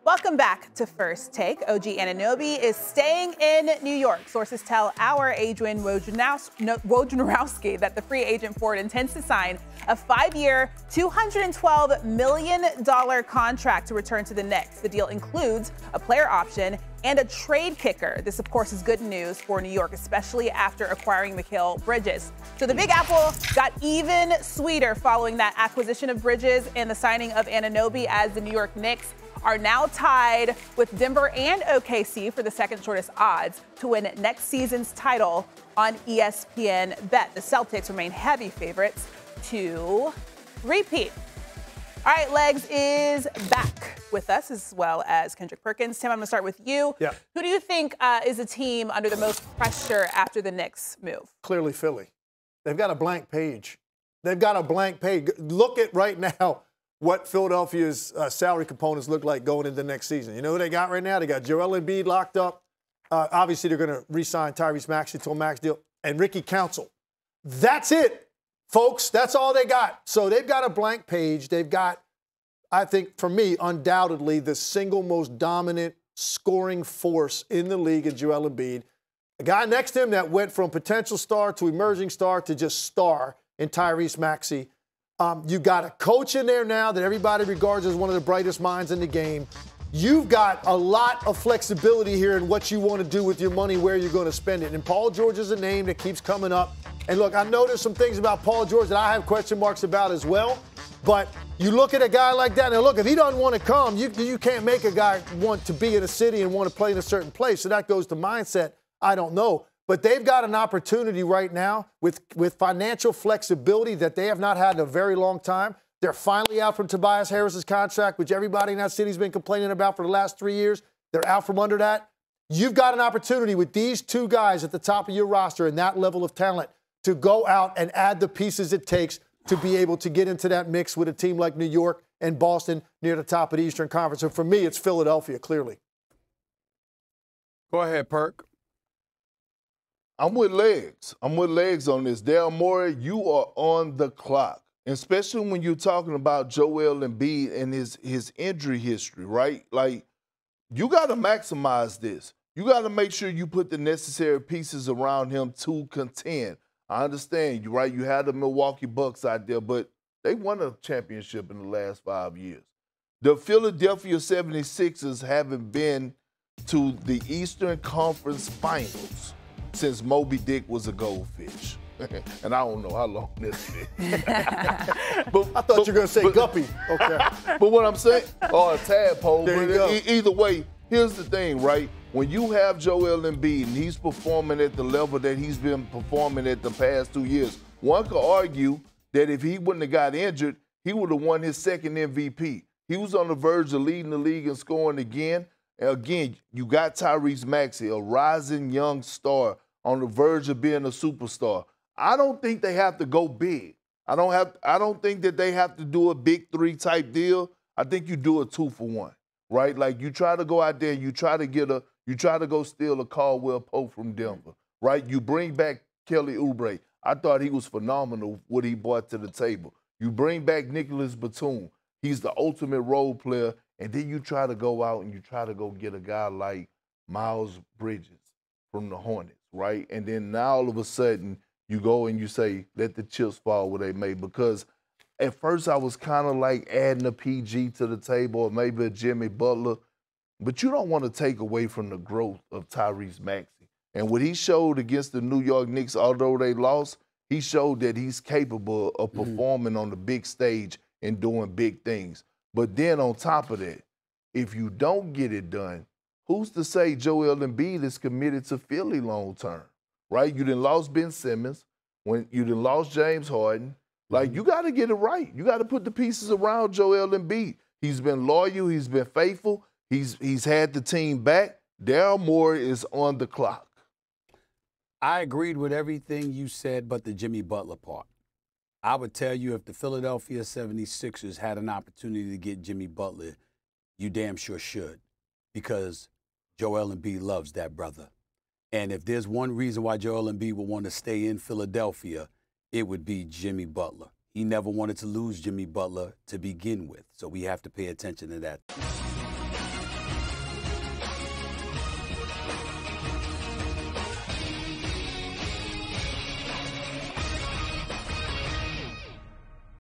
Welcome back to First Take. OG Anunoby is staying in New York. Sources tell our Adrian Wojnarowski that the free agent forward intends to sign a 5-year, $212 million contract to return to the Knicks. The deal includes a player option and a trade kicker. This, of course, is good news for New York, especially after acquiring Mikal Bridges. So the Big Apple got even sweeter following that acquisition of Bridges and the signing of Anunoby, as the New York Knicks are now tied with Denver and OKC for the second shortest odds to win next season's title on ESPN Bet. The Celtics remain heavy favorites to repeat. All right, Legs is back with us, as well as Kendrick Perkins. Tim, I'm going to start with you. Yeah. Who do you think is a team under the most pressure after the Knicks move? Clearly Philly. They've got a blank page. They've got a blank page. Look at right now what Philadelphia's salary components look like going into next season. You know who they got right now? They got Joel Embiid locked up. Obviously, they're going to re-sign Tyrese Maxey to a max deal, and Ricky Council. That's it, folks. That's all they got. So they've got a blank page. They've got, I think, for me, undoubtedly the single most dominant scoring force in the league in Joel Embiid. A guy next to him that went from potential star to emerging star to just star in Tyrese Maxey. You got a coach in there now that everybody regards as one of the brightest minds in the game. You've got a lot of flexibility here in what you want to do with your money, where you're going to spend it. And Paul George is a name that keeps coming up. And look, I know there's some things about Paul George that I have question marks about as well. But you look at a guy like that, and look, if he doesn't want to come, you can't make a guy want to be in a city and want to play in a certain place. So that goes to mindset. I don't know. But they've got an opportunity right now with financial flexibility that they have not had in a very long time. They're finally out from Tobias Harris's contract, which everybody in that city's been complaining about for the last 3 years. They're out from under that. You've got an opportunity with these two guys at the top of your roster and that level of talent to go out and add the pieces it takes to be able to get into that mix with a team like New York and Boston near the top of the Eastern Conference. And for me, it's Philadelphia, clearly. Go ahead, Perk. I'm with Legs. I'm with Legs on this. Daryl Morey, you are on the clock, especially when you're talking about Joel Embiid and his injury history, right? Like, you got to maximize this. You got to make sure you put the necessary pieces around him to contend. I understand you, right? You had the Milwaukee Bucks out there, but they won a championship in the last 5 years. The Philadelphia 76ers haven't been to the Eastern Conference Finals since Moby Dick was a goldfish. And I don't know how long that's been. I thought you were going to say guppy. Okay. But what I'm saying, or a tadpole. There you go. Either way, here's the thing, right? When you have Joel Embiid and he's performing at the level that he's been performing at the past 2 years, one could argue that if he wouldn't have got injured, he would have won his second MVP. He was on the verge of leading the league and scoring again. And again, you got Tyrese Maxey, a rising young star on the verge of being a superstar. I don't think they have to go big. I don't think that they have to do a big three type deal. I think you do a 2-for-1, right? Like, you try to go out there and you try to go steal a Caldwell Pope from Denver, right? You bring back Kelly Oubre. I thought he was phenomenal what he brought to the table. You bring back Nicholas Batum. He's the ultimate role player. And then you try to go out and you try to go get a guy like Miles Bridges from the Hornets, right? And then now all of a sudden you go and you say, let the chips fall where they may. Because at first I was kind of like adding a PG to the table or maybe a Jimmy Butler. But you don't want to take away from the growth of Tyrese Maxey. And what he showed against the New York Knicks, although they lost, he showed that he's capable of performing on the big stage and doing big things. But then on top of that, if you don't get it done, who's to say Joel Embiid is committed to Philly long term, right? You done lost Ben Simmons, when you done lost James Harden. Like, you got to get it right. You got to put the pieces around Joel Embiid. He's been loyal. He's been faithful. He's had the team back. Daryl Morey is on the clock. I agreed with everything you said but the Jimmy Butler part. I would tell you if the Philadelphia 76ers had an opportunity to get Jimmy Butler, you damn sure should, because Joel Embiid loves that brother. And if there's one reason why Joel Embiid would want to stay in Philadelphia, it would be Jimmy Butler. He never wanted to lose Jimmy Butler to begin with, so we have to pay attention to that.